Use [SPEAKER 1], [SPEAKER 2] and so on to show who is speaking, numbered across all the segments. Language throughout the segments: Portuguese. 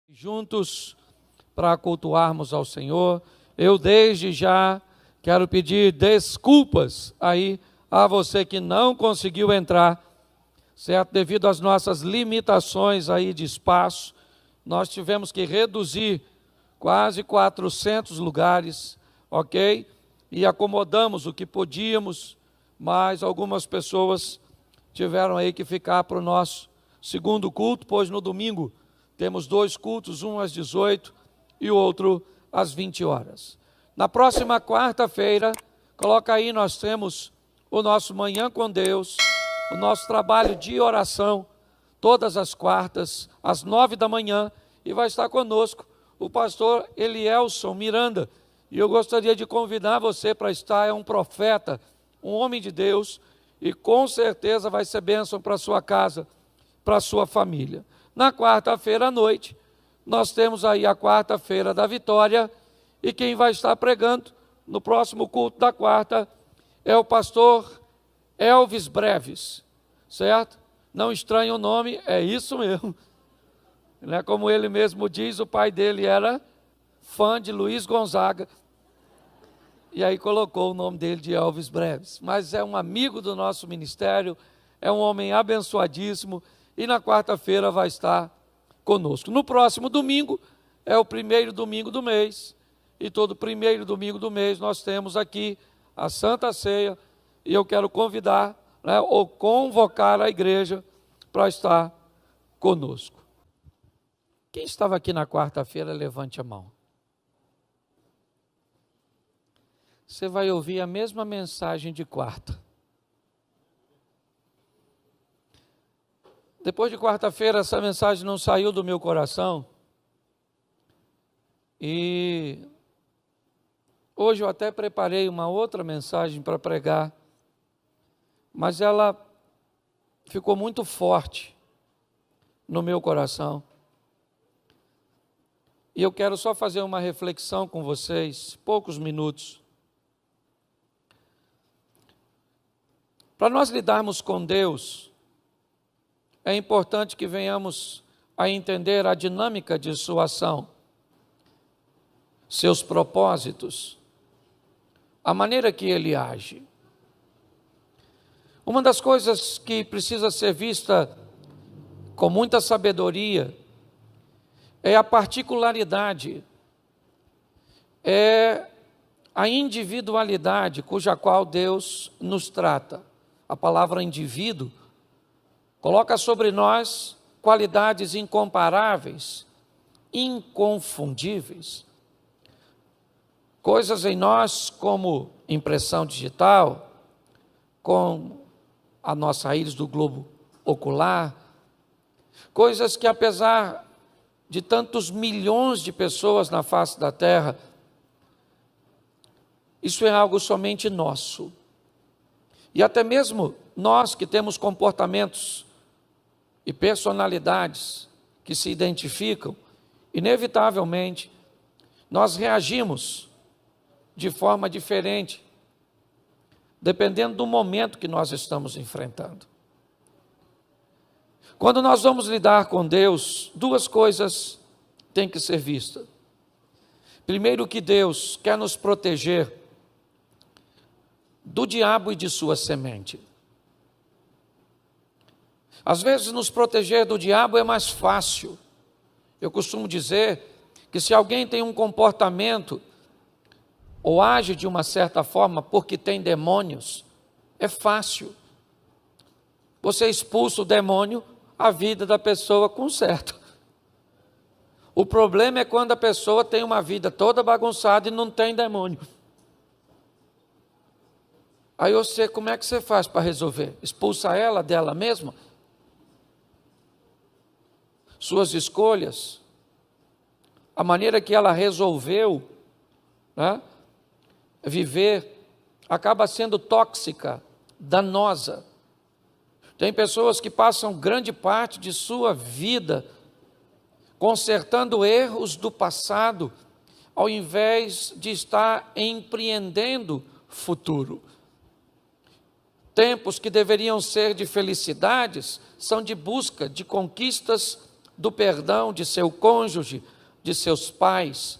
[SPEAKER 1] Juntos para cultuarmos ao Senhor. Eu desde já quero pedir desculpas aí a você que não conseguiu entrar, certo? Devido às nossas limitações aí de espaço, nós tivemos que reduzir quase 400 lugares, ok? E acomodamos o que podíamos, mas algumas pessoas tiveram aí que ficar para o nosso segundo culto, pois no domingo temos dois cultos, um às 18 e o outro às 20 horas. Na próxima quarta-feira, coloca aí, nós temos o nosso Manhã com Deus, o nosso trabalho de oração, todas as quartas, às 9 da manhã, e vai estar conosco o pastor Elielson Miranda. E eu gostaria de convidar você para estar, é um profeta, um homem de Deus, e com certeza vai ser bênção para a sua casa, para a sua família. Na quarta-feira à noite, nós temos aí a quarta-feira da vitória, e quem vai estar pregando no próximo culto da quarta é o pastor Elvis Breves, certo? Não estranhe o nome, é isso mesmo. Como ele mesmo diz, o pai dele era fã de Luiz Gonzaga, e aí colocou o nome dele de Elvis Breves. Mas é um amigo do nosso ministério, é um homem abençoadíssimo, e na quarta-feira vai estar conosco. No próximo domingo, é o primeiro domingo do mês, e todo primeiro domingo do mês nós temos aqui a Santa Ceia, e eu quero convidar, ou convocar a igreja para estar conosco. Quem estava aqui na quarta-feira, levante a mão. Você vai ouvir a mesma mensagem de quarta. Depois de quarta-feira, essa mensagem não saiu do meu coração. E hoje eu até preparei uma outra mensagem para pregar, mas ela ficou muito forte no meu coração. E eu quero só fazer uma reflexão com vocês, poucos minutos. Para nós lidarmos com Deus, é importante que venhamos a entender a dinâmica de sua ação, seus propósitos, a maneira que ele age. Uma das coisas que precisa ser vista com muita sabedoria é a particularidade, é a individualidade cuja qual Deus nos trata. A palavra indivíduo coloca sobre nós qualidades incomparáveis, inconfundíveis. Coisas em nós como impressão digital, com a nossa íris do globo ocular, coisas que apesar de tantos milhões de pessoas na face da terra, isso é algo somente nosso. E até mesmo nós que temos comportamentos e personalidades que se identificam, inevitavelmente, nós reagimos de forma diferente, dependendo do momento que nós estamos enfrentando. Quando nós vamos lidar com Deus, duas coisas têm que ser vistas. Primeiro, que Deus quer nos proteger do diabo e de sua semente. Às vezes nos proteger do diabo é mais fácil. Eu costumo dizer que se alguém tem um comportamento ou age de uma certa forma porque tem demônios, é fácil. Você expulsa o demônio, a vida da pessoa conserta. O problema é quando a pessoa tem uma vida toda bagunçada e não tem demônio. Aí você, como é que você faz para resolver? Expulsa ela dela mesma? Suas escolhas, a maneira que ela resolveu, viver, acaba sendo tóxica, danosa. Tem pessoas que passam grande parte de sua vida consertando erros do passado, ao invés de estar empreendendo futuro. Tempos que deveriam ser de felicidades, são de busca de conquistas do perdão de seu cônjuge, de seus pais.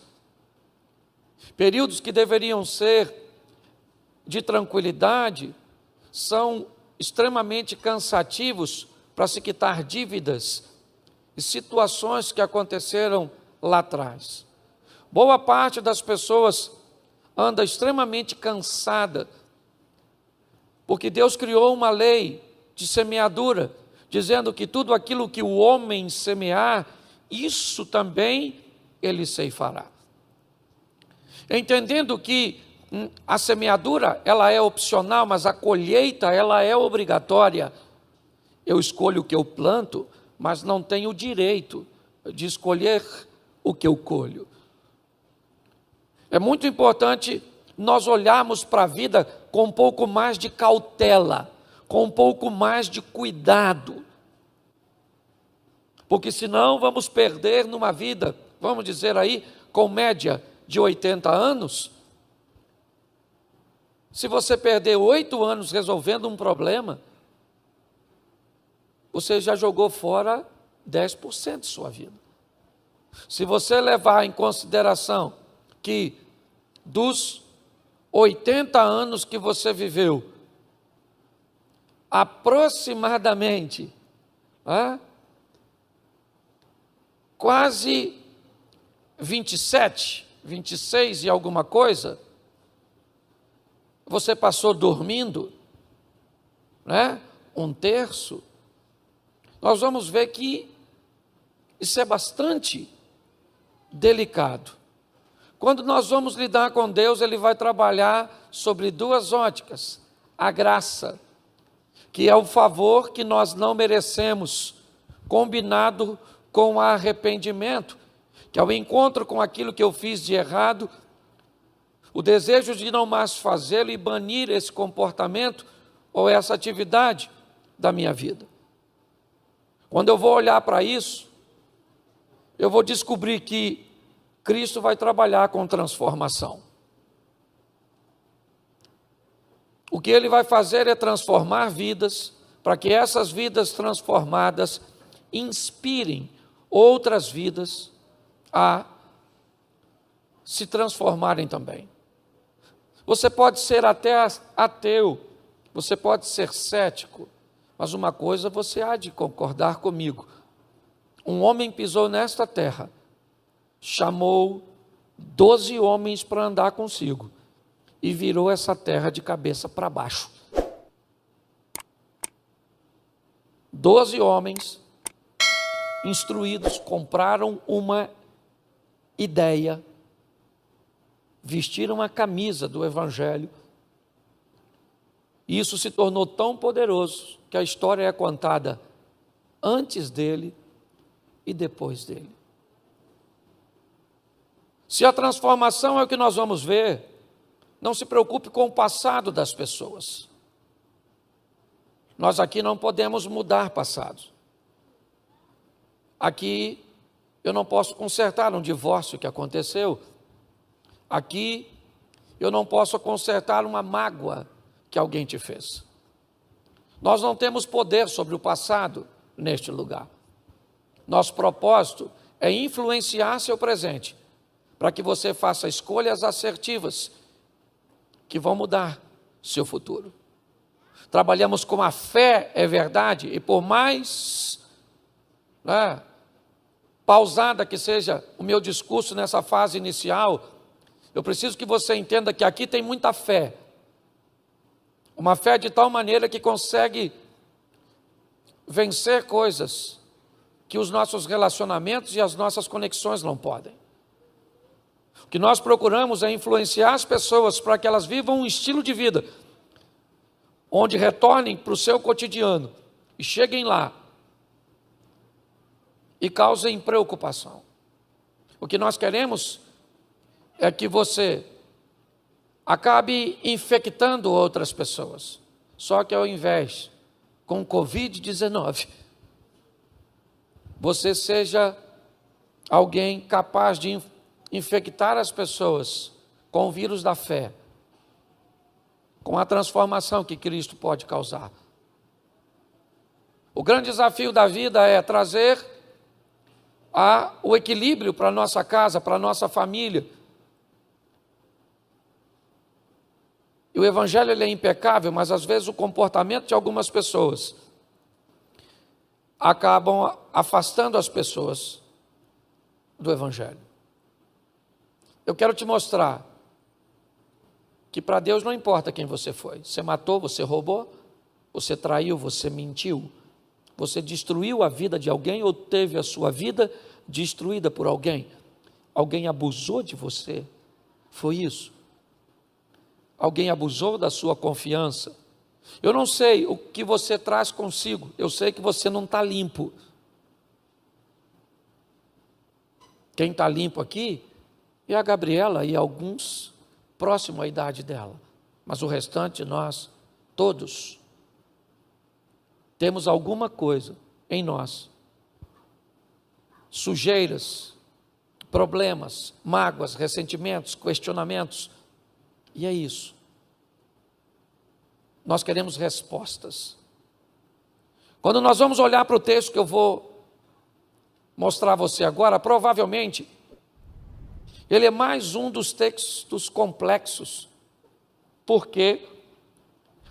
[SPEAKER 1] Períodos que deveriam ser de tranquilidade são extremamente cansativos para se quitar dívidas e situações que aconteceram lá atrás. Boa parte das pessoas anda extremamente cansada, porque Deus criou uma lei de semeadura, dizendo que tudo aquilo que o homem semear, isso também ele ceifará. Entendendo que a semeadura, ela é opcional, mas a colheita, ela é obrigatória. Eu escolho o que eu planto, mas não tenho o direito de escolher o que eu colho. É muito importante nós olharmos para a vida com um pouco mais de cautela, com um pouco mais de cuidado, porque senão vamos perder numa vida, vamos dizer aí, com média de 80 anos. Se você perder 8 anos resolvendo um problema, você já jogou fora 10% de sua vida. Se você levar em consideração que dos 80 anos que você viveu, aproximadamente, quase 27, 26 e alguma coisa, você passou dormindo, um terço, nós vamos ver que isso é bastante delicado. Quando nós vamos lidar com Deus, Ele vai trabalhar sobre duas óticas: a graça, que é o favor que nós não merecemos, combinado com o arrependimento, que é o encontro com aquilo que eu fiz de errado, o desejo de não mais fazê-lo e banir esse comportamento ou essa atividade da minha vida. Quando eu vou olhar para isso, eu vou descobrir que Cristo vai trabalhar com transformação. O que Ele vai fazer é transformar vidas, para que essas vidas transformadas inspirem outras vidas a se transformarem também. Você pode ser até ateu, você pode ser cético, mas uma coisa você há de concordar comigo: um homem pisou nesta terra, chamou 12 homens para andar consigo e virou essa terra de cabeça para baixo. 12 homens instruídos compraram uma ideia, vestiram a camisa do Evangelho, e isso se tornou tão poderoso que a história é contada antes dele e depois dele. Se a transformação é o que nós vamos ver, não se preocupe com o passado das pessoas. Nós aqui não podemos mudar passado. Aqui eu não posso consertar um divórcio que aconteceu. Aqui eu não posso consertar uma mágoa que alguém te fez. Nós não temos poder sobre o passado neste lugar. Nosso propósito é influenciar seu presente, para que você faça escolhas assertivas que vão mudar seu futuro. Trabalhamos com a fé, é verdade, e por mais pausada que seja o meu discurso nessa fase inicial, eu preciso que você entenda que aqui tem muita fé. Uma fé de tal maneira que consegue vencer coisas que os nossos relacionamentos e as nossas conexões não podem. O que nós procuramos é influenciar as pessoas para que elas vivam um estilo de vida onde retornem para o seu cotidiano e cheguem lá e causem preocupação. O que nós queremos é que você acabe infectando outras pessoas, só que ao invés com Covid-19, você seja alguém capaz de infectar as pessoas com o vírus da fé, com a transformação que Cristo pode causar. O grande desafio da vida é trazer o equilíbrio para a nossa casa, para a nossa família. E o evangelho ele é impecável, mas às vezes o comportamento de algumas pessoas acabam afastando as pessoas do evangelho. Eu quero te mostrar que para Deus não importa quem você foi. Você matou, você roubou, você traiu, você mentiu, você destruiu a vida de alguém ou teve a sua vida destruída por alguém. Alguém abusou de você, foi isso. Alguém abusou da sua confiança. Eu não sei o que você traz consigo, eu sei que você não está limpo. Quem está limpo aqui é a Gabriela e alguns próximo à idade dela, mas o restante nós, todos, temos alguma coisa em nós, sujeiras, problemas, mágoas, ressentimentos, questionamentos, e é isso. Nós queremos respostas. Quando nós vamos olhar para o texto que eu vou mostrar a você agora, provavelmente, ele é mais um dos textos complexos. Por quê?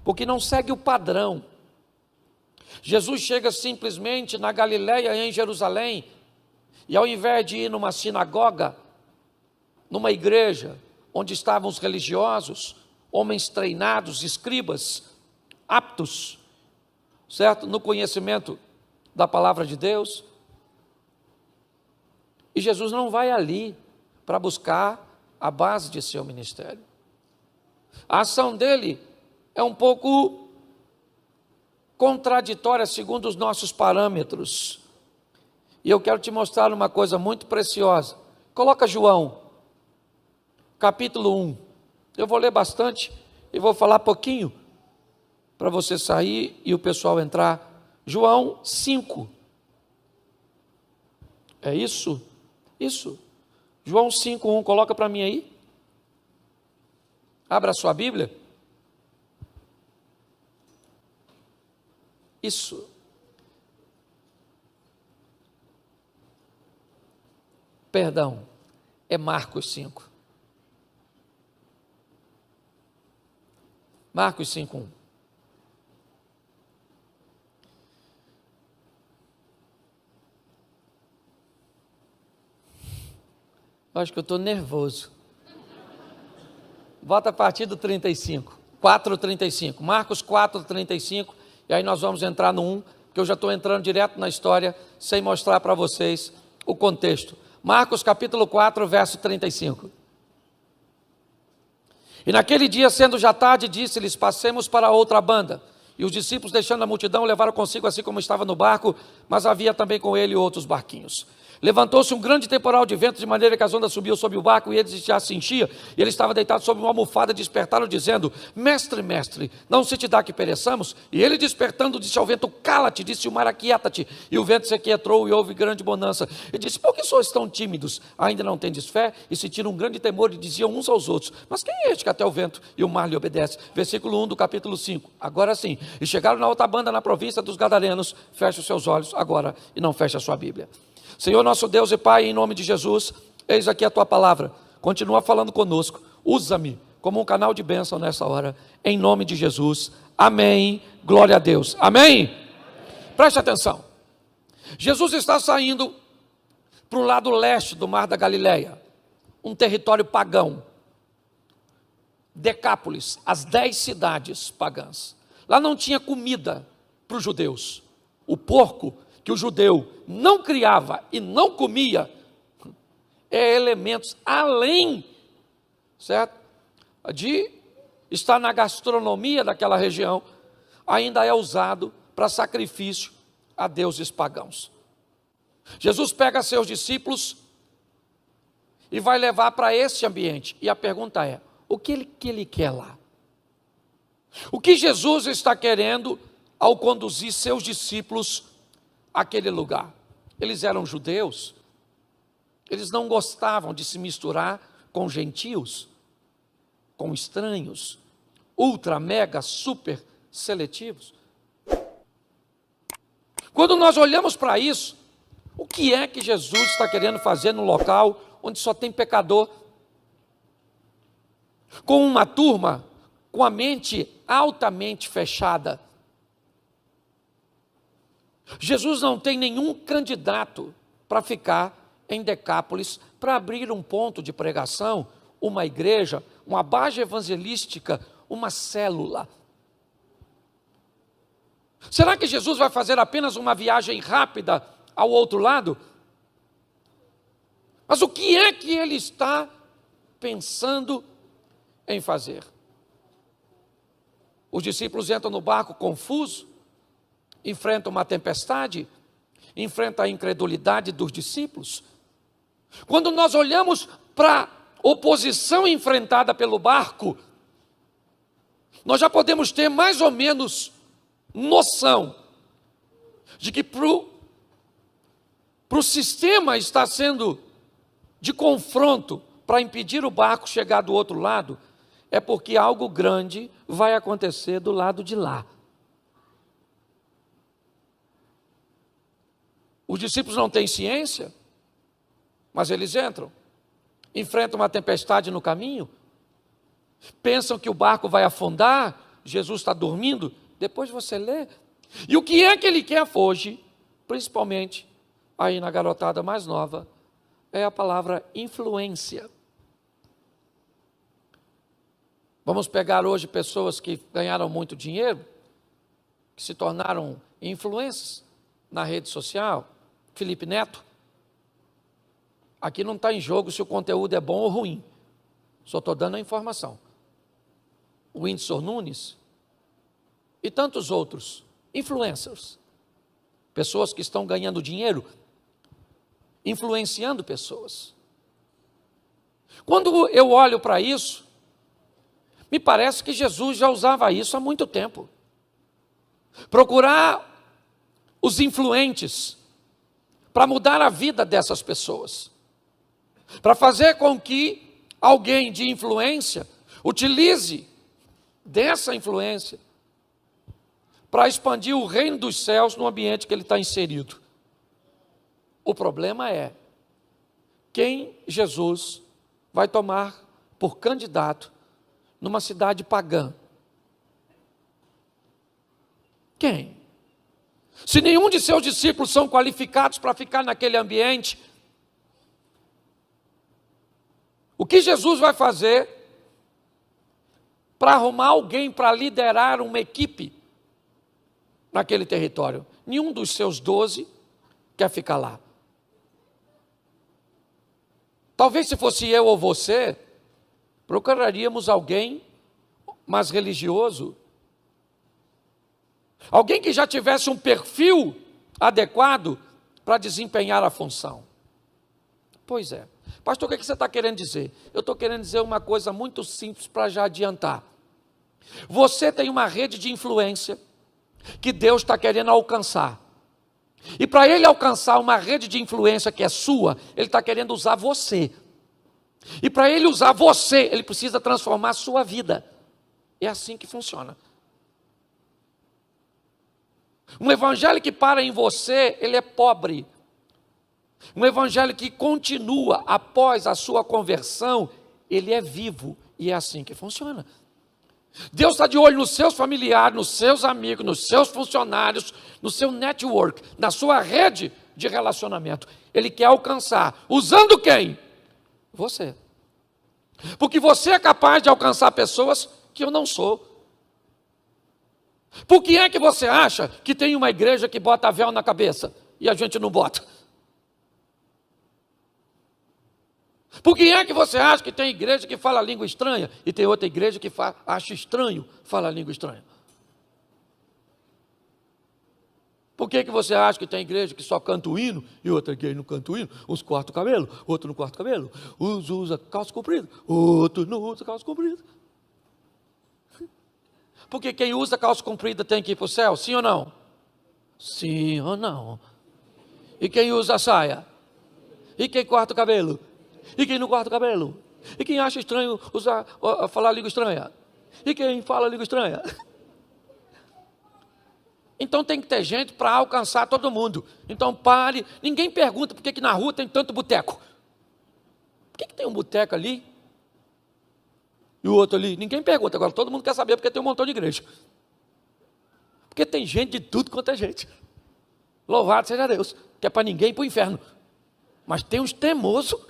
[SPEAKER 1] Porque não segue o padrão. Jesus chega simplesmente na Galileia, em Jerusalém, e ao invés de ir numa sinagoga, numa igreja, onde estavam os religiosos, homens treinados, escribas, aptos, certo? No conhecimento da palavra de Deus. E Jesus não vai ali para buscar a base de seu ministério. A ação dele é um pouco contraditória segundo os nossos parâmetros. E eu quero te mostrar uma coisa muito preciosa. Coloca João, capítulo 1. Eu vou ler bastante e vou falar pouquinho para você sair e o pessoal entrar. João 5. É isso? Isso. João 5:1, coloca para mim aí. Abra a sua Bíblia. Isso. Perdão, é Marcos 5. Marcos 5:1. Acho que eu estou nervoso. Bota a partir do 35. 4:35. Marcos 4:35. E aí nós vamos entrar no 1, porque eu já estou entrando direto na história, sem mostrar para vocês o contexto. Marcos capítulo 4, verso 35. E naquele dia, sendo já tarde, disse-lhes: passemos para outra banda. E os discípulos, deixando a multidão, levaram consigo assim como estava no barco, mas havia também com ele outros barquinhos. Levantou-se um grande temporal de vento, de maneira que as ondas subiam sobre o barco, e ele já se enchia, e ele estava deitado sobre uma almofada, despertaram, dizendo: mestre, mestre, não se te dá que pereçamos? E ele, despertando, disse ao vento: cala-te, disse o mar: aquieta-te. E o vento se aquietou, e houve grande bonança. E disse: por que sois tão tímidos? Ainda não tendes fé? E sentiram um grande temor, e diziam uns aos outros: mas quem é este que até o vento e o mar lhe obedece? Versículo 1 do capítulo 5. Agora sim, e chegaram na outra banda, na província dos Gadarenos. Feche os seus olhos agora e não feche a sua Bíblia. Senhor nosso Deus e Pai, em nome de Jesus, eis aqui a Tua palavra, continua falando conosco, usa-me como um canal de bênção nessa hora, em nome de Jesus, amém, glória a Deus, amém? Preste atenção, Jesus está saindo para o lado leste do mar da Galileia, um território pagão, Decápolis, as 10 cidades pagãs, lá não tinha comida para os judeus, o porco que o judeu não criava e não comia, é elementos além, certo? De estar na gastronomia daquela região, ainda é usado para sacrifício a deuses pagãos. Jesus pega seus discípulos e vai levar para esse ambiente, e a pergunta é: o que ele quer lá? O que Jesus está querendo ao conduzir seus discípulos àquele lugar? Eles eram judeus, eles não gostavam de se misturar com gentios, com estranhos, ultra, mega, super seletivos. Quando nós olhamos para isso, O que é que Jesus está querendo fazer no local onde só tem pecador? Com uma turma com a mente altamente fechada. Jesus não tem nenhum candidato para ficar em Decápolis, para abrir um ponto de pregação, uma igreja, uma base evangelística, uma célula. Será que Jesus vai fazer apenas uma viagem rápida ao outro lado? Mas o que é que ele está pensando em fazer? Os discípulos entram no barco confusos, enfrentam uma tempestade, enfrentam a incredulidade dos discípulos. Quando nós olhamos para a oposição enfrentada pelo barco, nós já podemos ter mais ou menos noção de que para o sistema está sendo de confronto para impedir o barco chegar do outro lado, é porque algo grande vai acontecer do lado de lá. Os discípulos não têm ciência, mas eles entram, enfrentam uma tempestade no caminho, pensam que o barco vai afundar, Jesus está dormindo, depois você lê. E o que é que ele quer hoje, principalmente aí na garotada mais nova, é a palavra influência. Vamos pegar hoje pessoas que ganharam muito dinheiro, que se tornaram influencers na rede social. Felipe Neto. Aqui não está em jogo se o conteúdo é bom ou ruim. Só estou dando a informação. O Whindersson Nunes e tantos outros influencers. Pessoas que estão ganhando dinheiro, influenciando pessoas. Quando eu olho para isso, me parece que Jesus já usava isso há muito tempo. Procurar os influentes para mudar a vida dessas pessoas. Para fazer com que alguém de influência utilize dessa influência para expandir o reino dos céus no ambiente que ele está inserido. O problema é quem Jesus vai tomar por candidato numa cidade pagã. Quem? Se nenhum de seus discípulos são qualificados para ficar naquele ambiente, o que Jesus vai fazer para arrumar alguém para liderar uma equipe naquele território? Nenhum dos seus 12 quer ficar lá. Talvez se fosse eu ou você, procuraríamos alguém mais religioso, alguém que já tivesse um perfil adequado para desempenhar a função. Pois é. Pastor, o que você está querendo dizer? Eu estou querendo dizer uma coisa muito simples para já adiantar. Você tem uma rede de influência que Deus está querendo alcançar. E para Ele alcançar uma rede de influência que é sua, Ele está querendo usar você. E para Ele usar você, Ele precisa transformar a sua vida. É assim que funciona. Um evangelho que para em você, ele é pobre. Um evangelho que continua após a sua conversão, ele é vivo. E é assim que funciona. Deus está de olho nos seus familiares, nos seus amigos, nos seus funcionários, no seu network, na sua rede de relacionamento. Ele quer alcançar. Usando quem? Você. Porque você é capaz de alcançar pessoas que eu não sou. Por que é que você acha que tem uma igreja que bota véu na cabeça e a gente não bota? Por que é que você acha que tem igreja que fala língua estranha e tem outra igreja que acha estranho falar língua estranha? Por que você acha que tem igreja que só canta o hino e outra igreja não canta o hino? Uns cortam o cabelo, outro não corta o cabelo. Uns usa calça comprida, outros não usa calça comprida. Porque quem usa calça comprida tem que ir para o céu, sim ou não? Sim ou não? E quem usa saia? E quem corta o cabelo? E quem não corta o cabelo? E quem acha estranho falar língua estranha? E quem fala língua estranha? Então tem que ter gente para alcançar todo mundo. Então pare, ninguém pergunta por que na rua tem tanto boteco. Por que tem um boteco ali e o outro ali? Ninguém pergunta, agora todo mundo quer saber porque tem um montão de igreja. Porque tem gente de tudo quanto é gente. Louvado seja Deus, que é para ninguém ir para o inferno. Mas tem uns teimosos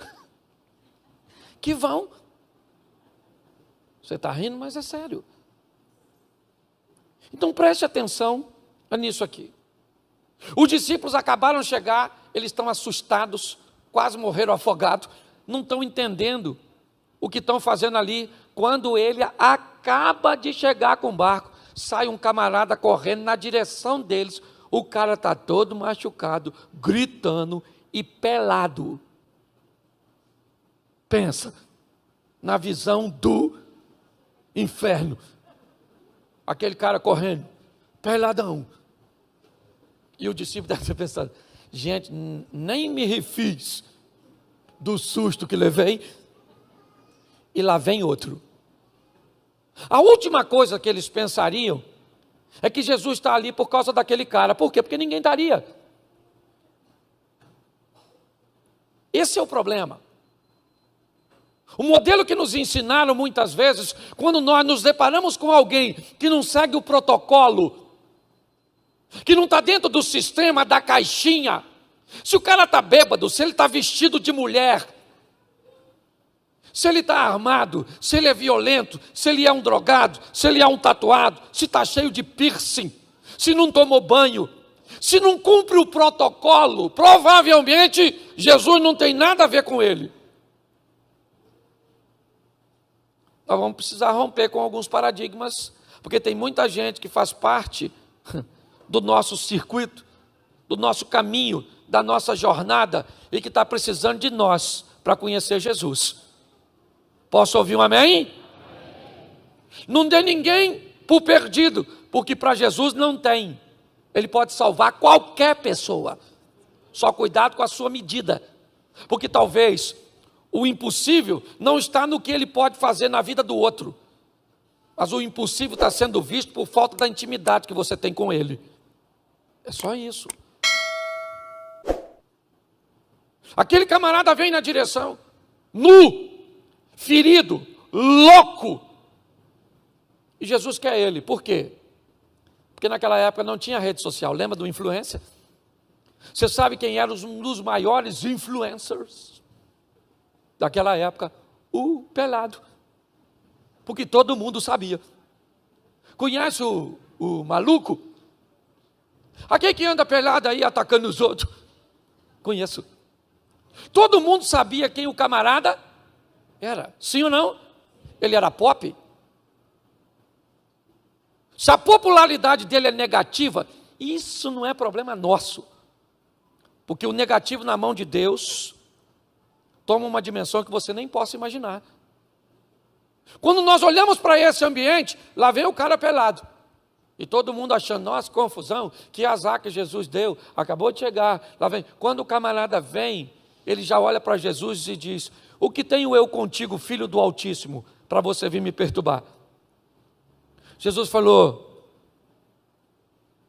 [SPEAKER 1] que vão. Você está rindo, mas é sério. Então preste atenção nisso aqui. Os discípulos acabaram de chegar, eles estão assustados, quase morreram afogados, não estão entendendo o que estão fazendo ali. Quando ele acaba de chegar com o barco, sai um camarada correndo na direção deles, o cara está todo machucado, gritando e pelado. Pensa, na visão do inferno, aquele cara correndo, peladão. E o discípulo deve ter pensado, gente, nem me refiz do susto que levei, e lá vem outro. A última coisa que eles pensariam é que Jesus está ali por causa daquele cara. Por quê? Porque ninguém estaria. Esse é o problema. O modelo que nos ensinaram muitas vezes, quando nós nos deparamos com alguém que não segue o protocolo, que não está dentro do sistema, da caixinha, se o cara está bêbado, se ele está vestido de mulher, se ele está armado, se ele é violento, se ele é um drogado, se ele é um tatuado, se está cheio de piercing, se não tomou banho, se não cumpre o protocolo, provavelmente Jesus não tem nada a ver com ele. Nós vamos precisar romper com alguns paradigmas, porque tem muita gente que faz parte do nosso circuito, do nosso caminho, da nossa jornada, e que está precisando de nós para conhecer Jesus. Posso ouvir um amém? Amém. Não dê ninguém por perdido, porque para Jesus não tem. Ele pode salvar qualquer pessoa. Só cuidado com a sua medida, porque talvez o impossível não está no que ele pode fazer na vida do outro, mas o impossível está sendo visto por falta da intimidade que você tem com ele. É só isso. Aquele camarada vem na direção, nu, ferido, louco, e Jesus quer ele. Por quê? Porque naquela época não tinha rede social. Lembra do influencer? Você sabe quem era um dos maiores influencers daquela época? O pelado. Porque todo mundo sabia. Conhece o maluco? Aquele que anda pelado aí atacando os outros? Conheço. Todo mundo sabia quem o camarada era. Sim ou não? Ele era pop. Se a popularidade dele é negativa, isso não é problema nosso. Porque o negativo na mão de Deus toma uma dimensão que você nem possa imaginar. Quando nós olhamos para esse ambiente, lá vem o cara pelado. E todo mundo achando, nossa, confusão, que azar que Jesus deu, acabou de chegar. Lá vem. Quando o camarada vem, ele já olha para Jesus e diz, o que tenho eu contigo, filho do Altíssimo, para você vir me perturbar? Jesus falou,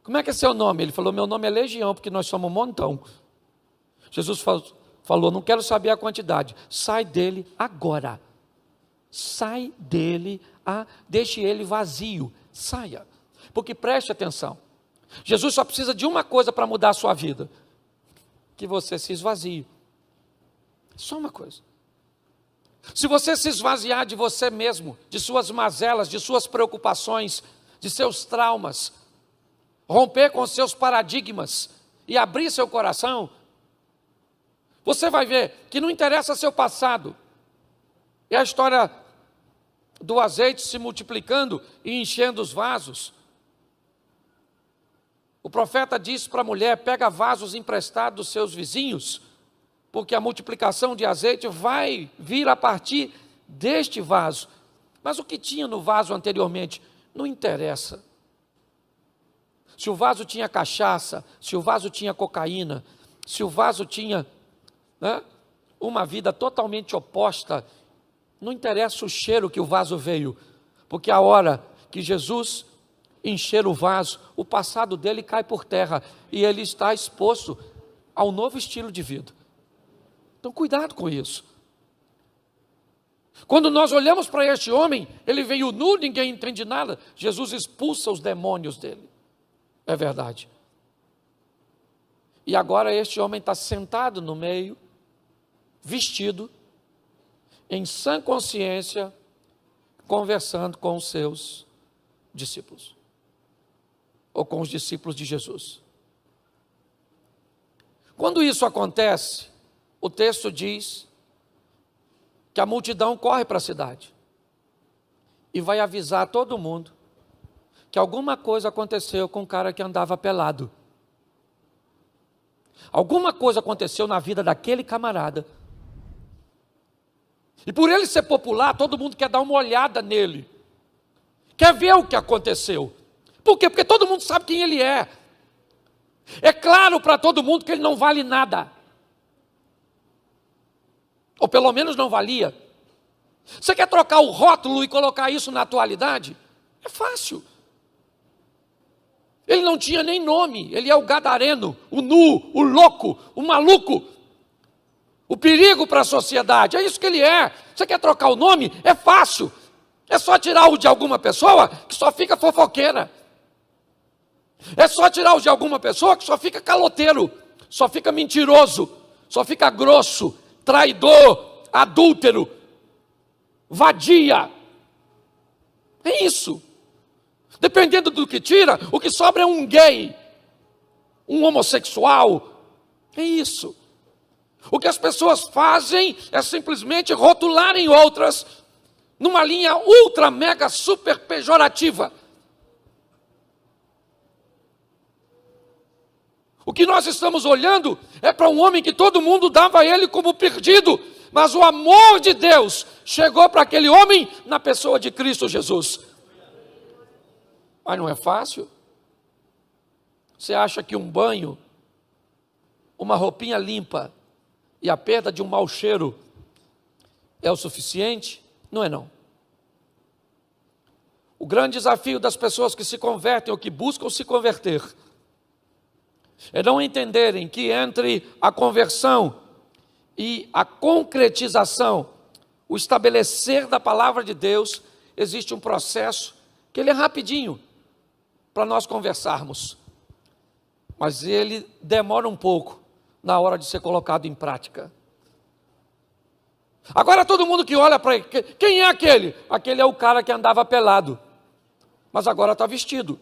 [SPEAKER 1] como é que é seu nome? Ele falou, meu nome é Legião, porque nós somos um montão. Jesus falou, não quero saber a quantidade, sai dele agora. Sai dele, deixe ele vazio, saia. Porque preste atenção, Jesus só precisa de uma coisa para mudar a sua vida, que você se esvazie. Só uma coisa. Se você se esvaziar de você mesmo, de suas mazelas, de suas preocupações, de seus traumas, romper com seus paradigmas e abrir seu coração, você vai ver que não interessa seu passado. É a história do azeite se multiplicando e enchendo os vasos. O profeta disse para a mulher, pega vasos emprestados dos seus vizinhos, porque a multiplicação de azeite vai vir a partir deste vaso. Mas o que tinha no vaso anteriormente, não interessa. Se o vaso tinha cachaça, se o vaso tinha cocaína, se o vaso tinha uma vida totalmente oposta, não interessa o cheiro que o vaso veio, porque a hora que Jesus encher o vaso, o passado dele cai por terra e ele está exposto ao novo estilo de vida. Então, cuidado com isso. Quando nós olhamos para este homem, ele veio nu, ninguém entende nada. Jesus expulsa os demônios dele. É verdade. E agora este homem está sentado no meio, vestido, em sã consciência, conversando com os seus discípulos. Ou com os discípulos de Jesus. Quando isso acontece, o texto diz que a multidão corre para a cidade e vai avisar todo mundo que alguma coisa aconteceu com o cara que andava pelado. Alguma coisa aconteceu na vida daquele camarada. E por ele ser popular, todo mundo quer dar uma olhada nele. Quer ver o que aconteceu. Por quê? Porque todo mundo sabe quem ele é. É claro para todo mundo que ele não vale nada. Ou pelo menos não valia. Você quer trocar o rótulo e colocar isso na atualidade? É fácil. Ele não tinha nem nome. Ele é o gadareno, o nu, o louco, o maluco. O perigo para a sociedade. É isso que ele é. Você quer trocar o nome? É fácil. É só tirar o de alguma pessoa que só fica fofoqueira. É só tirar o de alguma pessoa que só fica caloteiro, só fica mentiroso, só fica grosso, traidor, adúltero, vadia. É isso. Dependendo do que tira, o que sobra é um gay, um homossexual. É isso. O que as pessoas fazem é simplesmente rotularem outras numa linha ultra, mega, super pejorativa. O que nós estamos olhando é para um homem que todo mundo dava a ele como perdido, mas o amor de Deus chegou para aquele homem na pessoa de Cristo Jesus. Mas não é fácil. Você acha que um banho, uma roupinha limpa e a perda de um mau cheiro é o suficiente? Não é não. O grande desafio das pessoas que se convertem ou que buscam se converter é não entenderem que entre a conversão e a concretização, o estabelecer da palavra de Deus, existe um processo que ele é rapidinho para nós conversarmos, mas ele demora um pouco na hora de ser colocado em prática. Agora todo mundo que olha para ele, quem é aquele? Aquele é o cara que andava pelado, mas agora está vestido.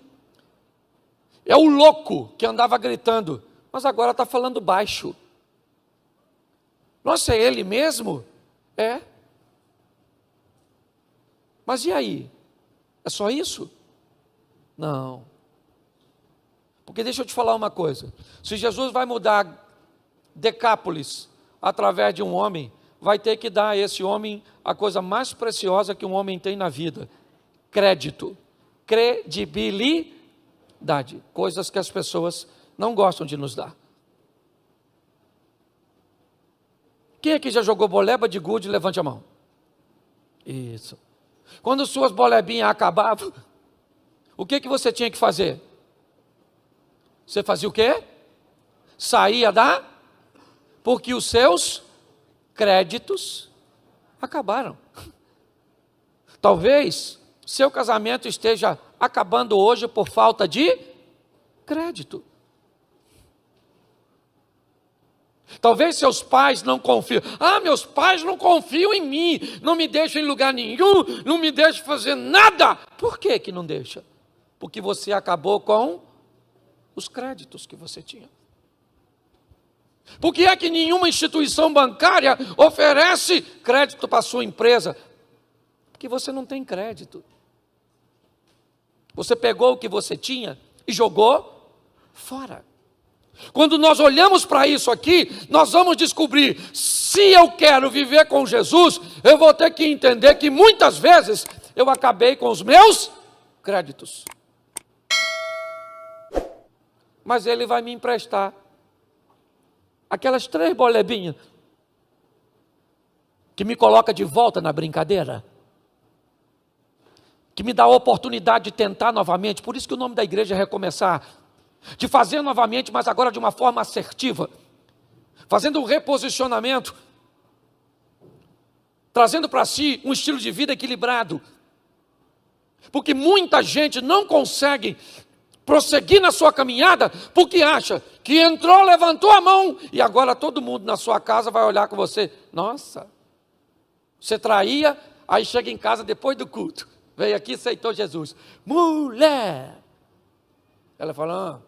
[SPEAKER 1] É o louco que andava gritando, mas agora está falando baixo. Nossa, é ele mesmo? É. Mas e aí? É só isso? Não. Porque deixa eu te falar uma coisa. Se Jesus vai mudar Decápolis através de um homem, vai ter que dar a esse homem a coisa mais preciosa que um homem tem na vida: crédito, credibilidade. Coisas que as pessoas não gostam de nos dar. Quem aqui já jogou boleba de gude? Levante a mão. Isso. Quando suas bolebinhas acabavam, o que você tinha que fazer? Você fazia o quê? Saía da... Porque os seus créditos acabaram. Talvez seu casamento esteja acabando hoje por falta de crédito. Talvez seus pais não confiam. Meus pais não confiam em mim, não me deixam em lugar nenhum, não me deixam fazer nada. Por que não deixa? Porque você acabou com os créditos que você tinha. Por que é que nenhuma instituição bancária oferece crédito para a sua empresa? Porque você não tem crédito. Você pegou o que você tinha e jogou fora. Quando nós olhamos para isso aqui, nós vamos descobrir, se eu quero viver com Jesus, eu vou ter que entender que muitas vezes eu acabei com os meus créditos. Mas ele vai me emprestar aquelas 3 bolebinhas que me coloca de volta na brincadeira. que me dá a oportunidade de tentar novamente. Por isso que o nome da igreja é Recomeçar. De fazer novamente, mas agora de uma forma assertiva. Fazendo um reposicionamento. Trazendo para si um estilo de vida equilibrado. Porque muita gente não consegue prosseguir na sua caminhada, porque acha que entrou, levantou a mão, e agora todo mundo na sua casa vai olhar com você. Nossa, você traía, aí chega em casa depois do culto. Veio aqui e aceitou Jesus. Mulher! Ela fala,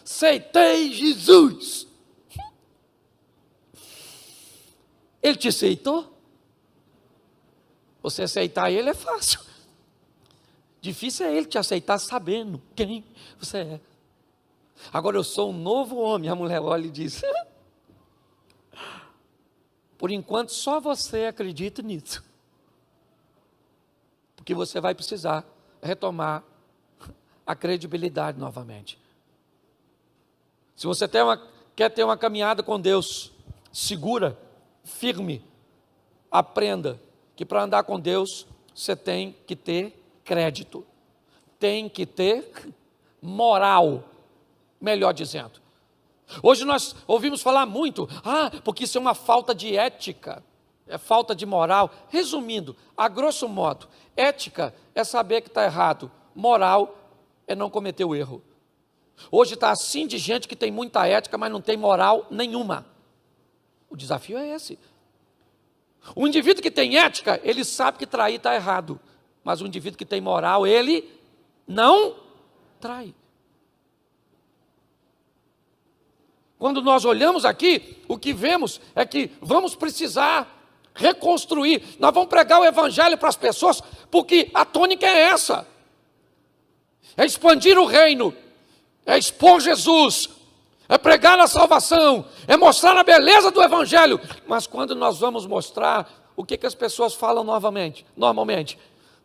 [SPEAKER 1] aceitei Jesus. Ele te aceitou? Você aceitar ele é fácil. Difícil é ele te aceitar sabendo quem você é. Agora eu sou um novo homem. A mulher olha e diz, por enquanto só você acredita nisso. Porque você vai precisar retomar a credibilidade novamente. Se você quer ter uma caminhada com Deus segura, firme, aprenda que para andar com Deus você tem que ter crédito, tem que ter moral, melhor dizendo. Hoje nós ouvimos falar muito, porque isso é uma falta de ética, é falta de moral. Resumindo, a grosso modo, ética é saber que está errado, moral é não cometer o erro. Hoje está assim de gente que tem muita ética, mas não tem moral nenhuma. O desafio é esse. O indivíduo que tem ética, ele sabe que trair está errado. Mas o indivíduo que tem moral, ele não trai. Quando nós olhamos aqui, o que vemos é que vamos precisar reconstruir. Nós vamos pregar o evangelho para as pessoas, porque a tônica é essa. É expandir o reino, é expor Jesus, é pregar a salvação, é mostrar a beleza do evangelho. Mas quando nós vamos mostrar, o que as pessoas falam normalmente?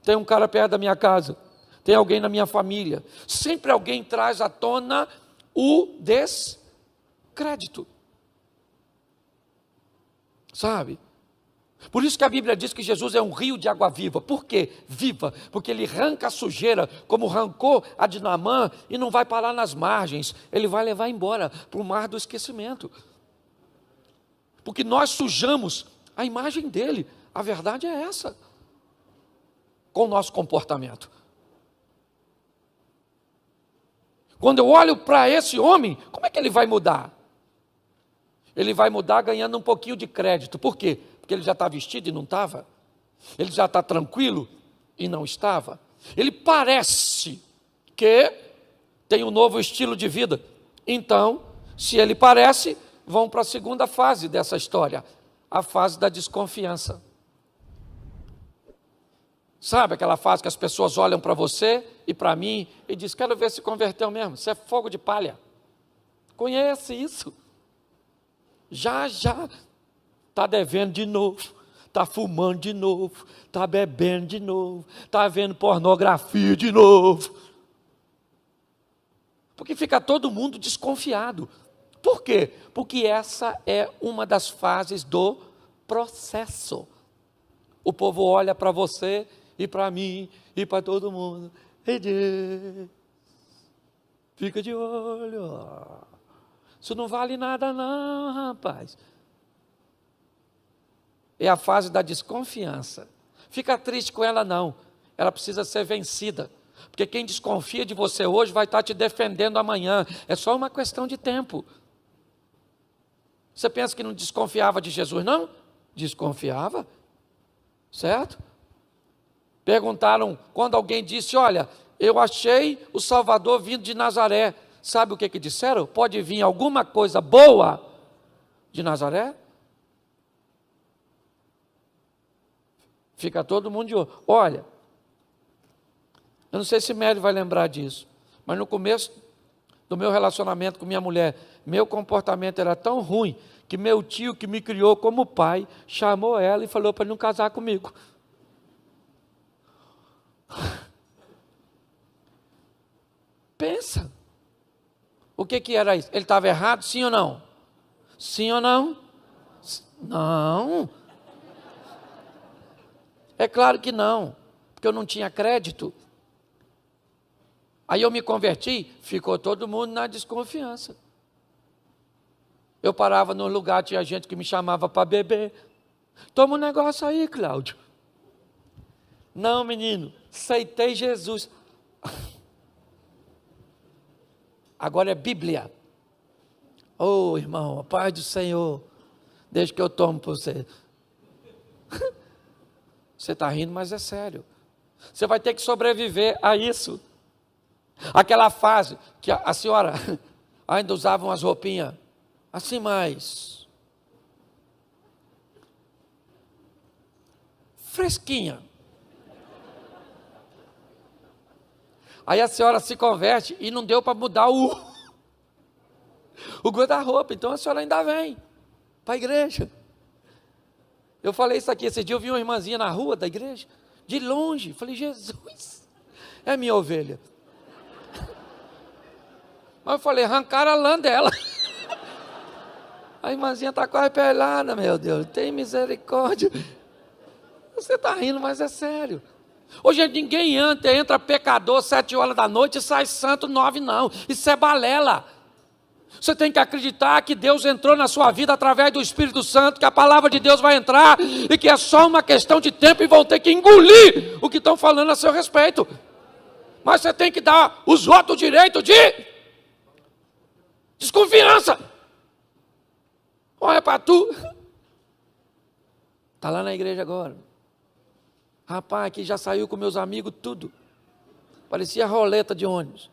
[SPEAKER 1] Tem um cara perto da minha casa, tem alguém na minha família. Sempre alguém traz à tona o descrédito. Sabe? Por isso que a Bíblia diz que Jesus é um rio de água viva. Por quê? Viva. Porque ele arranca a sujeira, como arrancou a de Naamã, e não vai parar nas margens. Ele vai levar embora para o mar do esquecimento. Porque nós sujamos a imagem dele. A verdade é essa. Com o nosso comportamento. Quando eu olho para esse homem, como é que ele vai mudar? Ele vai mudar ganhando um pouquinho de crédito. Por quê? Porque ele já está vestido e não estava. Ele já está tranquilo e não estava. Ele parece que tem um novo estilo de vida. Então, se ele parece, vão para a segunda fase dessa história. A fase da desconfiança. Sabe aquela fase que as pessoas olham para você e para mim e dizem, quero ver se converteu mesmo. Isso é fogo de palha. Conhece isso? Já está devendo de novo, está fumando de novo, está bebendo de novo, está vendo pornografia de novo. Porque fica todo mundo desconfiado. Por quê? Porque essa é uma das fases do processo. O povo olha para você e para mim e para todo mundo e diz, fica de olho, isso não vale nada não, rapaz. É a fase da desconfiança. Fica triste com ela não, ela precisa ser vencida. Porque quem desconfia de você hoje vai estar te defendendo amanhã. É só uma questão de tempo. Você pensa que não desconfiava de Jesus, não? Desconfiava. Certo? Perguntaram, quando alguém disse, olha, eu achei o Salvador vindo de Nazaré. Sabe o que disseram? Pode vir alguma coisa boa de Nazaré? Fica todo mundo de olho. Olha, eu não sei se Mary vai lembrar disso, mas no começo do meu relacionamento com minha mulher, meu comportamento era tão ruim, que meu tio, que me criou como pai, chamou ela e falou para não casar comigo. Pensa. O que era isso? Ele estava errado, sim ou não? Sim ou não? Não. É claro que não. porque eu não tinha crédito. Aí eu me converti, ficou todo mundo na desconfiança. Eu parava no lugar, tinha gente que me chamava para beber. Toma um negócio aí, Cláudio. Não, menino, aceitei Jesus. Agora é Bíblia. Ô, irmão, a paz do Senhor. Deixa que eu tomo para você. Você está rindo, mas é sério. Você vai ter que sobreviver a isso. Aquela fase que a senhora ainda usava umas roupinhas assim mais fresquinha. Aí a senhora se converte e não deu para mudar o guarda-roupa. Então a senhora ainda vem para a igreja. Eu falei isso aqui, esse dia eu vi uma irmãzinha na rua da igreja, de longe. Falei, Jesus, é minha ovelha. Mas eu falei, arrancaram a lã dela. A irmãzinha está quase pelada, meu Deus, tem misericórdia. Você está rindo, mas é sério. Hoje ninguém entra pecador 7 horas da noite e sai santo 9 não. Isso é balela. Você tem que acreditar que Deus entrou na sua vida através do Espírito Santo, que a palavra de Deus vai entrar e que é só uma questão de tempo e vão ter que engolir o que estão falando a seu respeito. Mas você tem que dar os outros o direito de desconfiança. Olha para tu. Está lá na igreja agora. Rapaz, que já saiu com meus amigos tudo. Parecia roleta de ônibus.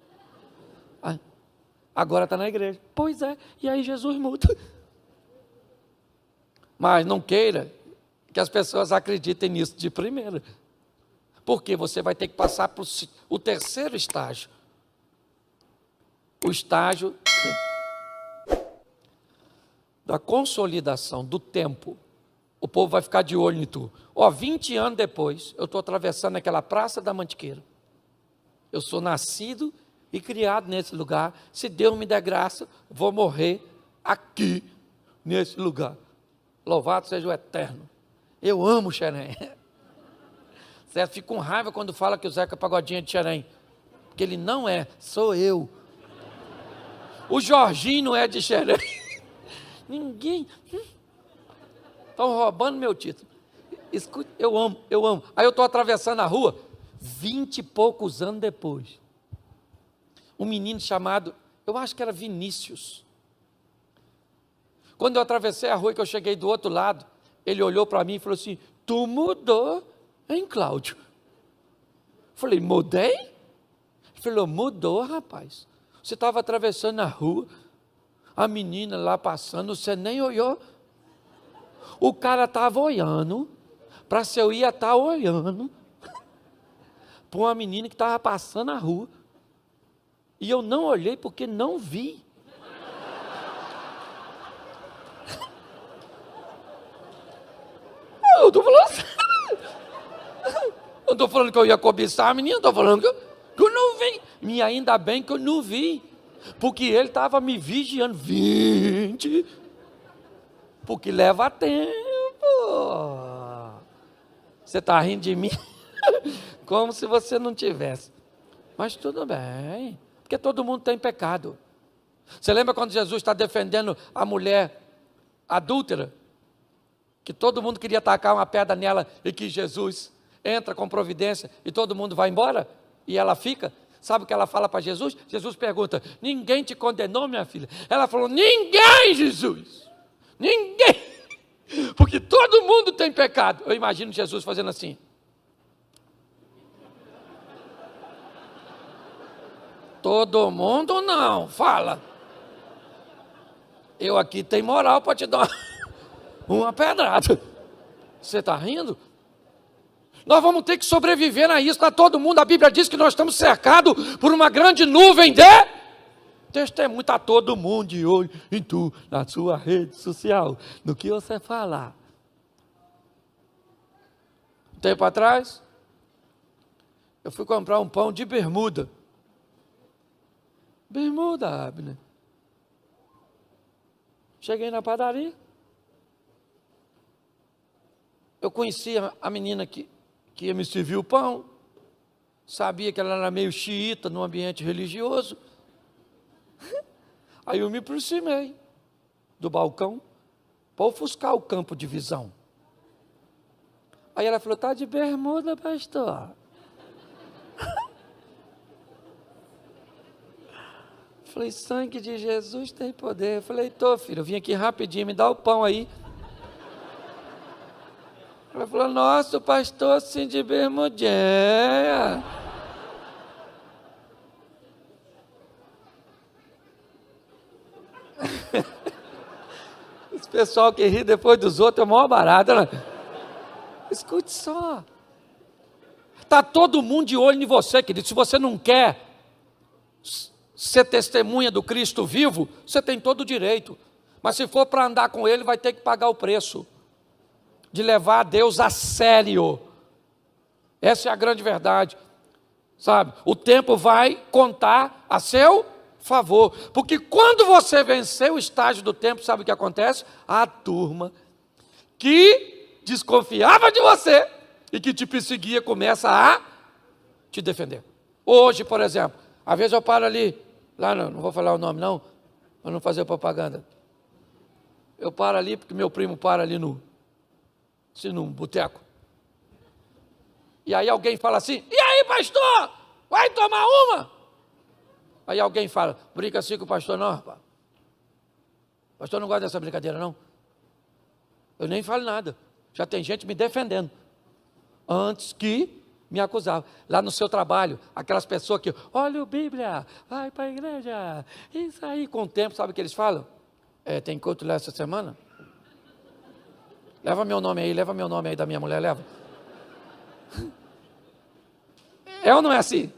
[SPEAKER 1] Agora está na igreja. Pois é, e aí Jesus muda. Mas não queira que as pessoas acreditem nisso de primeira. Porque você vai ter que passar para o terceiro estágio. O estágio da consolidação do tempo. O povo vai ficar de olho em tu. 20 anos depois, eu estou atravessando aquela praça da Mantiqueira. Eu sou nascido e criado nesse lugar. Se Deus me der graça, vou morrer aqui, nesse lugar. Louvado seja o Eterno. Eu amo Xerém. Certo? Fico com raiva quando fala que o Zeca Pagodinho é de Xerém. Porque ele não é, sou eu. O Jorginho não é de Xerém. Ninguém. Estão roubando meu título. Escute, eu amo, eu amo. Aí eu estou atravessando a rua, 20 e poucos anos depois. Um menino chamado, eu acho que era Vinícius. Quando eu atravessei a rua, que eu cheguei do outro lado, ele olhou para mim e falou assim, tu mudou, hein, Cláudio? Falei, mudei? Ele falou, mudou, rapaz. Você estava atravessando a rua, a menina lá passando, você nem olhou. O cara estava olhando, para se eu ia estar olhando, para uma menina que estava passando a rua, e eu não olhei porque não vi. Eu estou falando sério. Eu estou falando que eu ia cobiçar a menina, estou falando que eu não vi. E ainda bem que eu não vi, porque ele estava me vigiando. 20, porque leva tempo. Você está rindo de mim como se você não tivesse. Mas tudo bem, porque todo mundo tem pecado. Você lembra quando Jesus está defendendo a mulher adúltera? Que todo mundo queria tacar uma pedra nela e que Jesus entra com providência e todo mundo vai embora e ela fica. Sabe o que ela fala para Jesus? Jesus pergunta, ninguém te condenou, minha filha? Ela falou, ninguém, Jesus, ninguém. Porque todo mundo tem pecado. Eu imagino Jesus fazendo assim. Todo mundo não, fala. Eu aqui tenho moral para te dar uma pedrada. Você está rindo? Nós vamos ter que sobreviver a isso, está todo mundo. A Bíblia diz que nós estamos cercados por uma grande nuvem de testemunho. Está todo mundo de olho em tu, na sua rede social, no que você falar. Um tempo atrás, eu fui comprar um pão de bermuda. Bermuda, Abner. Cheguei na padaria. Eu conhecia a menina que ia me servir o pão. sabia que ela era meio xiita no ambiente religioso. Aí eu me aproximei do balcão para ofuscar o campo de visão. Aí ela falou: tá de bermuda, pastor? Falei: sangue de Jesus tem poder. Eu falei: tô, filho, eu vim aqui rapidinho, me dá o pão aí. Ela falou: nossa, o pastor assim de bermudinha. Esse pessoal que ri depois dos outros é o maior barato, né? Escute só. Está todo mundo de olho em você, querido. Se você não quer ser testemunha do Cristo vivo, você tem todo o direito. Mas se for para andar com Ele, vai ter que pagar o preço de levar a Deus a sério. Essa é a grande verdade. Sabe? O tempo vai contar a seu favor. Porque quando você vencer o estágio do tempo, sabe o que acontece? A turma que desconfiava de você e que te perseguia começa a te defender. Hoje, por exemplo, às vezes eu paro ali, lá não vou falar o nome não, para não fazer propaganda. Eu paro ali porque meu primo para ali num boteco. E aí alguém fala assim: e aí, pastor, vai tomar uma? Aí alguém fala: brinca assim com o pastor não, rapaz. O pastor não gosta dessa brincadeira não. Eu nem falo nada. Já tem gente me defendendo. Antes que me acusava. Lá no seu trabalho, aquelas pessoas que, olha a Bíblia, vai para a igreja. Isso aí, com o tempo, sabe o que eles falam? Tem culto lá essa semana? Leva meu nome aí da minha mulher, leva. É ou não é assim?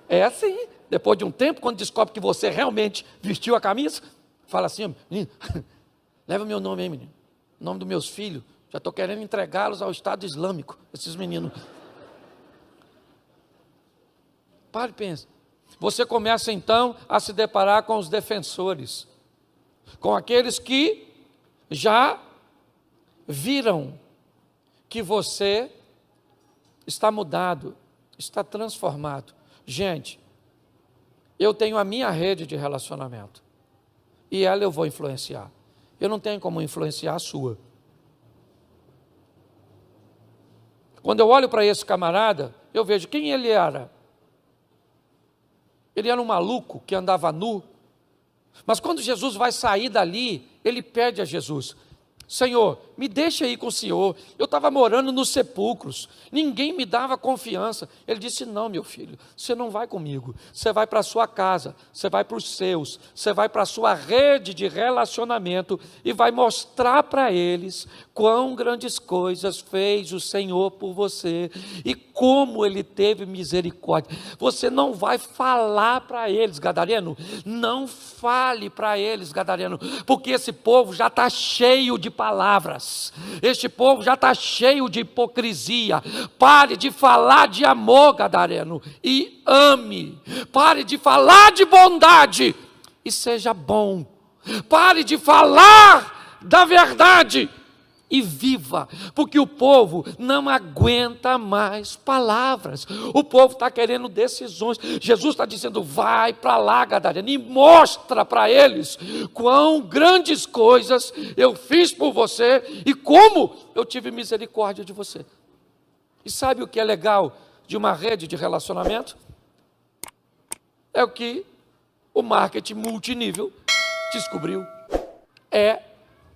[SPEAKER 1] É assim. Depois de um tempo, quando descobre que você realmente vestiu a camisa, fala assim: menino, leva meu nome aí, menino. O nome dos meus filhos. Já estou querendo entregá-los ao Estado Islâmico, esses meninos. Pare e pense. Você começa então a se deparar com os defensores, com aqueles que já viram que você está mudado, está transformado. Gente, eu tenho a minha rede de relacionamento e ela eu vou influenciar. Eu não tenho como influenciar a sua. Quando eu olho para esse camarada, eu vejo quem ele era. Ele era um maluco que andava nu, mas quando Jesus vai sair dali, ele pede a Jesus: Senhor, me deixa ir com o Senhor. Eu estava morando nos sepulcros, ninguém me dava confiança. Ele disse: não, meu filho, você não vai comigo, você vai para a sua casa, você vai para os seus, você vai para a sua rede de relacionamento e vai mostrar para eles quão grandes coisas fez o Senhor por você e como Ele teve misericórdia. Você não vai falar para eles, gadareno, não fale para eles, gadareno, porque esse povo já está cheio de palavras, este povo já está cheio de hipocrisia. Pare de falar de amor, gadareno, e ame. Pare de falar de bondade e seja bom. Pare de falar da verdade e viva, porque o povo não aguenta mais palavras, o povo está querendo decisões. Jesus está dizendo: vai para lá, gadareno, e mostra para eles quão grandes coisas eu fiz por você e como eu tive misericórdia de você. E sabe o que é legal de uma rede de relacionamento? É o que o marketing multinível descobriu. É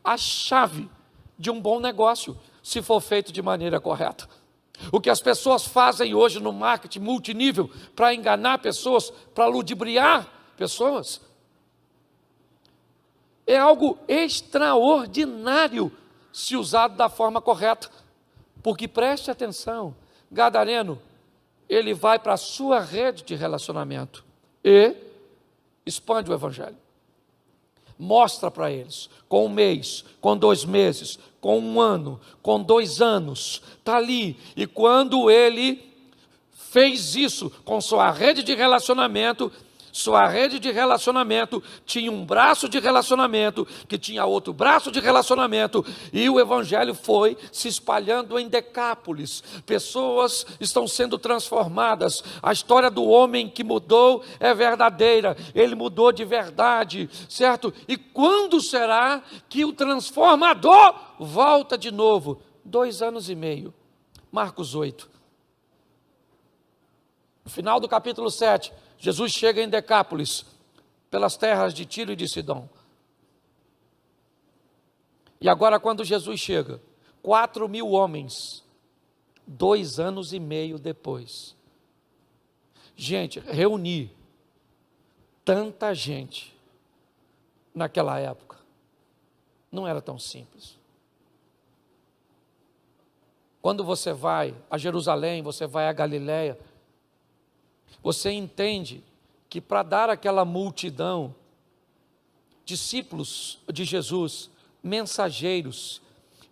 [SPEAKER 1] a chave de um bom negócio, se for feito de maneira correta. O que as pessoas fazem hoje no marketing multinível para enganar pessoas, para ludibriar pessoas, é algo extraordinário se usado da forma correta. Porque preste atenção, gadareno, ele vai para a sua rede de relacionamento e expande o evangelho. Mostra para eles, com 1 mês, com 2 meses, com 1 ano, com 2 anos, está ali. E quando ele fez isso com sua rede de relacionamento, Sua rede de relacionamento tinha um braço de relacionamento, que tinha outro braço de relacionamento, e o evangelho foi se espalhando em Decápolis. Pessoas estão sendo transformadas. A história do homem que mudou é verdadeira, ele mudou de verdade, certo? E quando será que o transformador volta de novo? 2 anos e meio. Marcos 8. No final do capítulo 7, Jesus chega em Decápolis, pelas terras de Tiro e de Sidom. E agora, quando Jesus chega, 4.000 homens, 2 anos e meio depois. Gente, reunir tanta gente naquela época não era tão simples. Quando você vai a Jerusalém, você vai a Galiléia, você entende que para dar àquela multidão, discípulos de Jesus, mensageiros,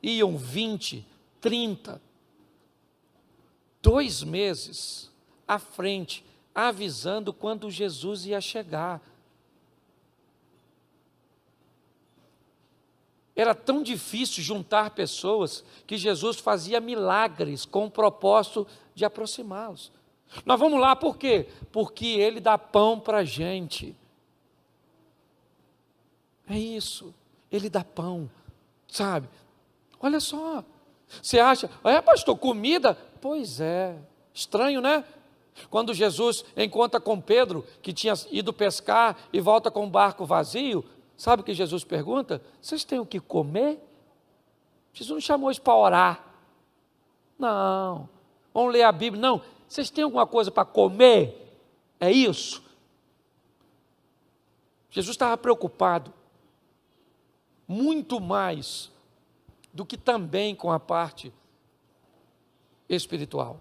[SPEAKER 1] iam 20, 30, 2 meses à frente, avisando quando Jesus ia chegar. Era tão difícil juntar pessoas que Jesus fazia milagres com o propósito de aproximá-los. Nós vamos lá por quê? Porque Ele dá pão para a gente. É isso, Ele dá pão, sabe? Olha só, você acha, pastor, comida? Pois é, estranho, né? Quando Jesus encontra com Pedro, que tinha ido pescar e volta com o barco vazio, sabe o que Jesus pergunta? Vocês têm o que comer? Jesus não chamou isso para orar. Não, vamos ler a Bíblia, não. Vocês têm alguma coisa para comer? É isso? Jesus estava preocupado, muito mais do que também com a parte espiritual.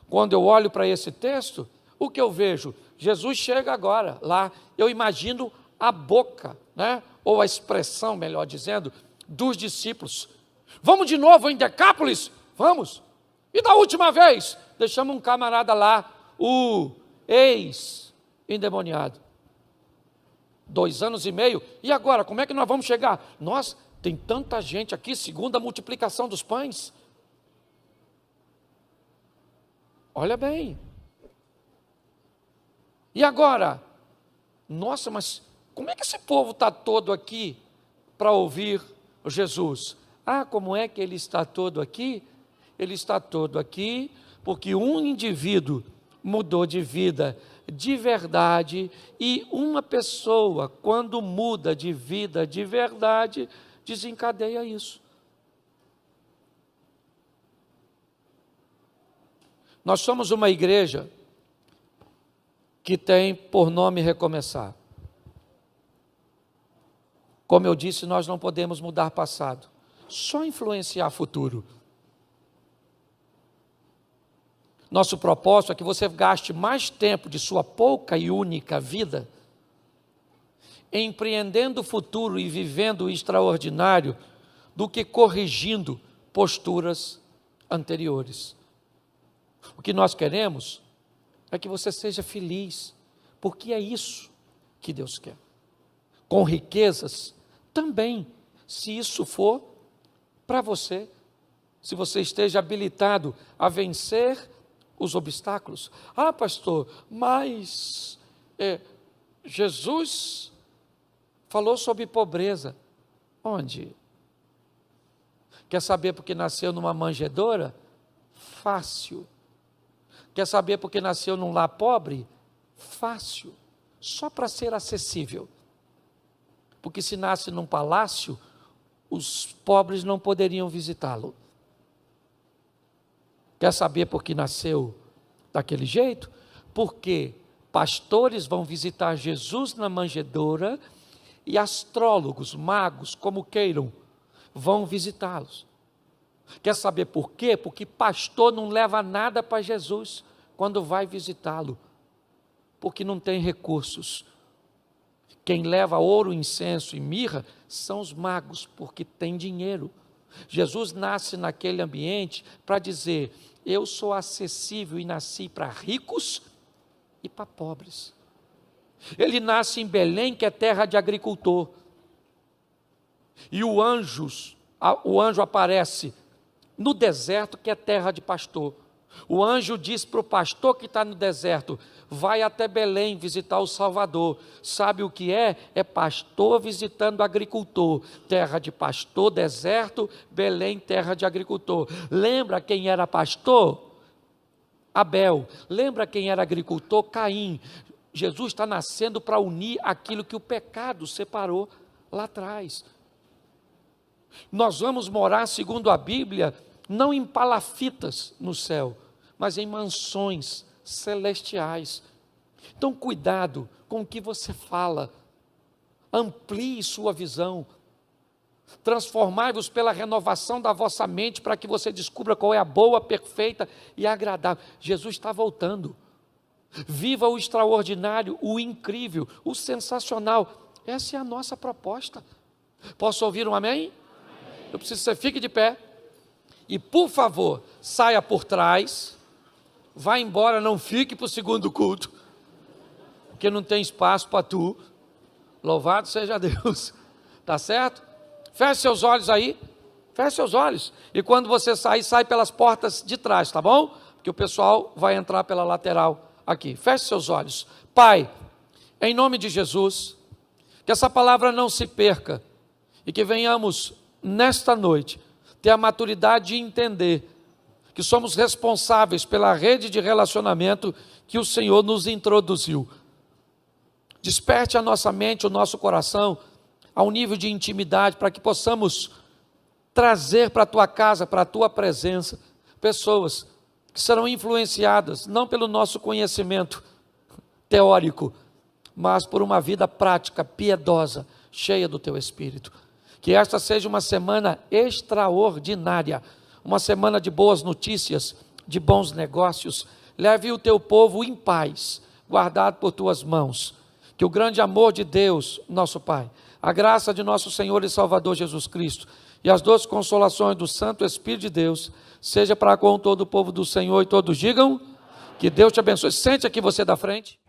[SPEAKER 1] Quando eu olho para esse texto, o que eu vejo? Jesus chega agora lá, eu imagino a boca, né? Ou a expressão, melhor dizendo, dos discípulos. Vamos de novo em Decápolis? Vamos. E da última vez, deixamos um camarada lá, o ex-endemoniado. 2 anos e meio, e agora, como é que nós vamos chegar? Nós, tem tanta gente aqui, segundo a multiplicação dos pães. Olha bem. E agora? Nossa, mas como é que esse povo está todo aqui para ouvir Jesus? Como é que ele está todo aqui? Ele está todo aqui porque um indivíduo mudou de vida de verdade, e uma pessoa, quando muda de vida de verdade, desencadeia isso. Nós somos uma igreja que tem por nome Recomeçar. Como eu disse, nós não podemos mudar passado, só influenciar futuro. Nosso propósito é que você gaste mais tempo de sua pouca e única vida empreendendo o futuro e vivendo o extraordinário do que corrigindo posturas anteriores. O que nós queremos é que você seja feliz, porque é isso que Deus quer. Com riquezas também, se isso for para você, se você esteja habilitado a vencer os obstáculos. Pastor, mas Jesus falou sobre pobreza. Onde? Quer saber porque nasceu numa manjedoura? Fácil. Quer saber porque nasceu num lar pobre? Fácil. Só para ser acessível. Porque se nasce num palácio, os pobres não poderiam visitá-lo. Quer saber por que nasceu daquele jeito? Porque pastores vão visitar Jesus na manjedoura e astrólogos, magos, como queiram, vão visitá-los. Quer saber por quê? Porque pastor não leva nada para Jesus quando vai visitá-lo, porque não tem recursos. Quem leva ouro, incenso e mirra são os magos, porque tem dinheiro. Jesus nasce naquele ambiente para dizer: eu sou acessível e nasci para ricos e para pobres. Ele nasce em Belém, que é terra de agricultor. E o anjo aparece no deserto, que é terra de pastor. O anjo diz para o pastor que está no deserto: vai até Belém visitar o Salvador. Sabe o que é? É pastor visitando agricultor. Terra de pastor, deserto, Belém, terra de agricultor. Lembra quem era pastor? Abel. Lembra quem era agricultor? Caim. Jesus está nascendo para unir aquilo que o pecado separou lá atrás. Nós vamos morar, segundo a Bíblia, não em palafitas no céu, mas em mansões celestiais. Então, cuidado com o que você fala. Amplie sua visão. Transformai-vos pela renovação da vossa mente, para que você descubra qual é a boa, perfeita e agradável. Jesus está voltando. Viva o extraordinário, o incrível, o sensacional. Essa é a nossa proposta. Posso ouvir um amém? Amém. Eu preciso que você fique de pé. E, por favor, saia por trás. Vá embora, não fique para o segundo culto, porque não tem espaço para tu. Louvado seja Deus. Tá certo? Feche seus olhos aí. Feche seus olhos. E quando você sair, sai pelas portas de trás, tá bom? Porque o pessoal vai entrar pela lateral aqui. Feche seus olhos. Pai, em nome de Jesus, que essa palavra não se perca e que venhamos nesta noite ter a maturidade de entender que somos responsáveis pela rede de relacionamento que o Senhor nos introduziu. Desperte a nossa mente, o nosso coração a um nível de intimidade, para que possamos trazer para a tua casa, para a tua presença, pessoas que serão influenciadas não pelo nosso conhecimento teórico, mas por uma vida prática, piedosa, cheia do teu Espírito. Que esta seja uma semana extraordinária, uma semana de boas notícias, de bons negócios. Leve o teu povo em paz, guardado por tuas mãos. Que o grande amor de Deus, nosso Pai, a graça de nosso Senhor e Salvador Jesus Cristo e as doces consolações do Santo Espírito de Deus seja para com todo o povo do Senhor, e todos digam: que Deus te abençoe. Sente aqui você da frente.